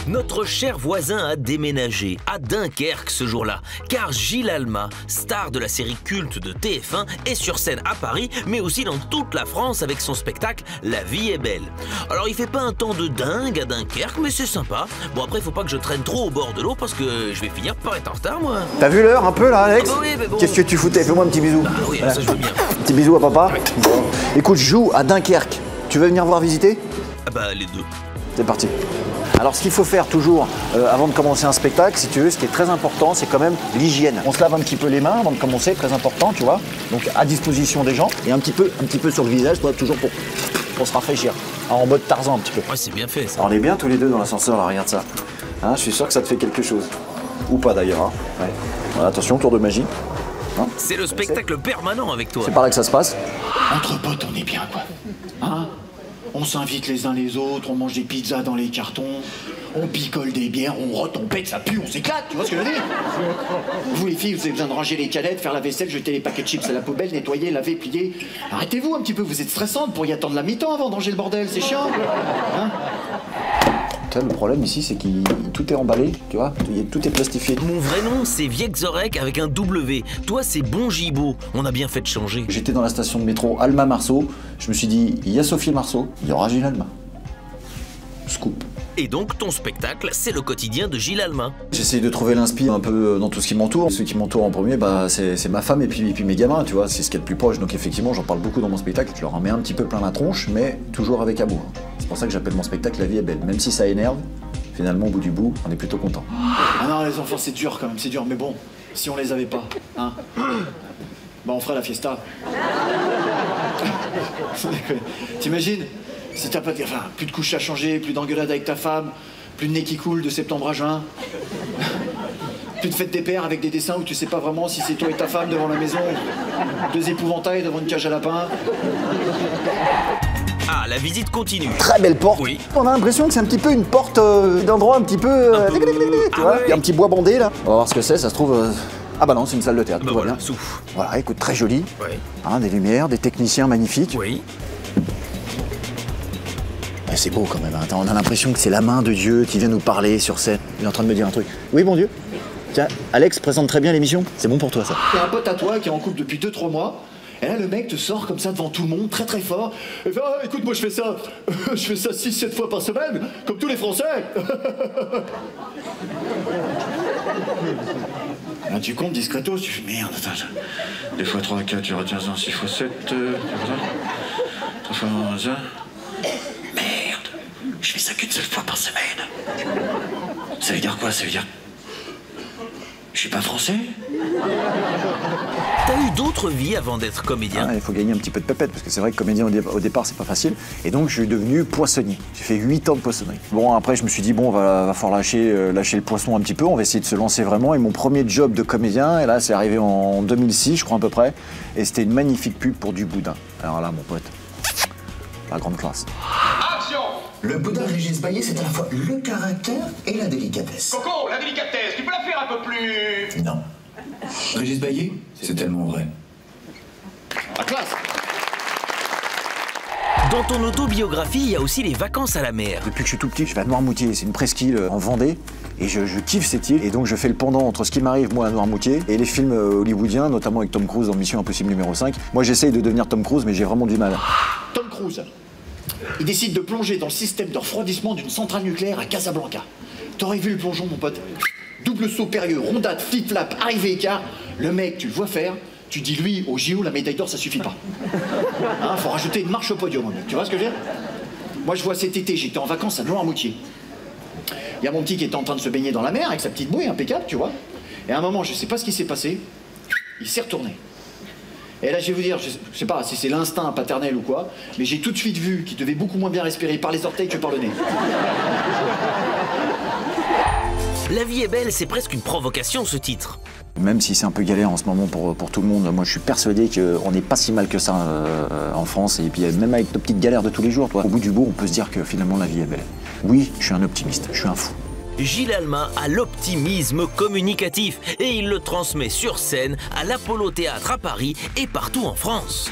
Notre cher voisin a déménagé à Dunkerque ce jour-là, car Gilles Alma, star de la série culte de TF1, est sur scène à Paris, mais aussi dans toute la France avec son spectacle La vie est belle. Alors il fait pas un temps de dingue à Dunkerque, mais c'est sympa. Bon après, faut pas que je traîne trop au bord de l'eau parce que je vais finir par être en retard, moi. T'as vu l'heure un peu là, Alex? Ah bah oui, mais bon. Qu'est-ce que tu foutais? Fais-moi un petit bisou. Ah oui, Voilà. ça je veux bien. Petit bisou à papa. Bon. Écoute, je joue à Dunkerque. Tu veux venir voir visiter? Ah bah les deux. C'est parti. Alors ce qu'il faut faire toujours avant de commencer un spectacle, si tu veux, ce qui est très important, c'est quand même l'hygiène. On se lave un petit peu les mains avant de commencer, très important, tu vois. Donc à disposition des gens et un petit peu sur le visage, toi, toujours pour se rafraîchir. En mode Tarzan un petit peu. Ouais, c'est bien fait ça. Alors, on est bien tous les deux dans l'ascenseur, là, regarde ça. Hein, je suis sûr que ça te fait quelque chose. Ou pas d'ailleurs. Hein. Ouais. Voilà, attention, tour de magie. Hein, c'est le spectacle permanent avec toi. c'est par là que ça se passe. Entre potes, on est bien, quoi. Hein? On s'invite les uns les autres, on mange des pizzas dans les cartons, on picole des bières, on rote, on pète, ça pue, on s'éclate, tu vois ce que je veux dire? Vous les filles, vous avez besoin de ranger les canettes, faire la vaisselle, jeter les paquets de chips à la poubelle, nettoyer, laver, plier. Arrêtez-vous un petit peu, vous êtes stressante pour y attendre la mi-temps avant de ranger le bordel, c'est chiant. Hein? Tu vois, le problème ici, c'est que tout est emballé, tu vois, tout est plastifié. Mon vrai nom, c'est Viexorek avec un W. Toi, c'est Bon Gibaud. On a bien fait de changer. J'étais dans la station de métro Alma Marceau, je me suis dit, il y a Sophie Marceau, il y aura Gilles Alma. Scoop. Et donc, ton spectacle, c'est le quotidien de Gilles Alma. J'essaye de trouver l'inspi un peu dans tout ce qui m'entoure. Ceux qui m'entourent en premier, bah, c'est ma femme et puis mes gamins, tu vois, c'est ce qui est le plus proche. Donc effectivement, j'en parle beaucoup dans mon spectacle. Je leur en mets un petit peu plein la tronche, mais toujours avec amour. C'est pour ça que j'appelle mon spectacle La vie est belle. Même si ça énerve, finalement, au bout du bout, on est plutôt content. Ah non, les enfants, c'est dur quand même, c'est dur, mais bon, si on les avait pas, hein, bah on ferait la fiesta. T'imagines? Si t'as pas de... Enfin, plus de couches à changer, plus d'engueulade avec ta femme, plus de nez qui coule de septembre à juin. Plus de fête des pères avec des dessins où tu sais pas vraiment si c'est toi et ta femme devant la maison, deux épouvantails devant une cage à lapins. Ah, la visite continue. Très belle porte. Oui. On a l'impression que c'est un petit peu une porte d'endroit un petit peu... tu vois, il y a un petit bois bandé là. On va voir ce que c'est, ça se trouve... Ah bah non, c'est une salle de théâtre, Bah tout va voilà, bien. souffle. Voilà, écoute, très joli. Oui. Hein, des lumières, des techniciens magnifiques. Oui. Ouais, c'est beau quand même. Hein. Attends, on a l'impression que c'est la main de Dieu qui vient nous parler sur scène. Il est en train de me dire un truc. Oui, bon Dieu. Tiens, Alex présente très bien l'émission. C'est bon pour toi, ça. T'as un pote à toi qui est en couple depuis 2-3 mois. Et là, le mec te sort comme ça devant tout le monde, très très fort. Et fait, ah, écoute, moi je fais ça 6-7 fois par semaine, comme tous les Français. Là, tu comptes discretos, tu fais merde, attends. 2 fois 3, 4, tu retiens 6 fois 7, 3 fois 11. Merde, je fais ça qu'une seule fois par semaine. Ça veut dire quoi? Ça veut dire. Je suis pas français? T'as eu d'autres vies avant d'être comédien? Ah, il faut gagner un petit peu de pépette, parce que c'est vrai que comédien au départ, c'est pas facile. Et donc, je suis devenu poissonnier. J'ai fait 8 ans de poissonnerie. Bon, après, je me suis dit, bon, va falloir lâcher le poisson un petit peu, on va essayer de se lancer vraiment. Et mon premier job de comédien, et là, c'est arrivé en 2006, je crois, à peu près. Et c'était une magnifique pub pour du boudin. Alors là, mon pote, la grande classe. Action! Le boudin Régis Baillet, c'est à la fois le caractère et la délicatesse. Coco, la délicatesse, tu peux la faire un peu plus... Non. Régis Baillet? C'est tellement vrai. La classe! Dans ton autobiographie, il y a aussi les vacances à la mer. Depuis que je suis tout petit, je vais à Noirmoutier. C'est une presqu'île en Vendée. Et je kiffe cette île. Et donc, je fais le pendant entre ce qui m'arrive, moi, à Noirmoutier, et les films hollywoodiens, notamment avec Tom Cruise dans Mission Impossible numéro 5. Moi, j'essaye de devenir Tom Cruise, mais j'ai vraiment du mal. Tom Cruise, il décide de plonger dans le système de refroidissement d'une centrale nucléaire à Casablanca. T'aurais vu le plongeon, mon pote? Double saut périlleux, rondade, flip-flap, arrivée écart. Le mec, tu le vois faire, tu dis lui, au JO, la médaille d'or, ça suffit pas. Hein, faut rajouter une marche au podium, mon mec. Tu vois ce que je veux dire? Moi, je vois cet été, j'étais en vacances à Noirmoutier. Il y a mon petit qui était en train de se baigner dans la mer avec sa petite bouée impeccable, tu vois. Et à un moment, je sais pas ce qui s'est passé, il s'est retourné. Et là, je vais vous dire, je sais pas si c'est l'instinct paternel ou quoi, mais j'ai tout de suite vu qu'il devait beaucoup moins bien respirer par les orteils que par le nez. La vie est belle, c'est presque une provocation, ce titre. Même si c'est un peu galère en ce moment pour tout le monde, moi je suis persuadé qu'on n'est pas si mal que ça en France. Et puis même avec nos petites galères de tous les jours, toi, au bout du bout, on peut se dire que finalement la vie est belle. Oui, je suis un optimiste, je suis un fou. Gilles Alma a l'optimisme communicatif et il le transmet sur scène à l'Apollo Théâtre à Paris et partout en France.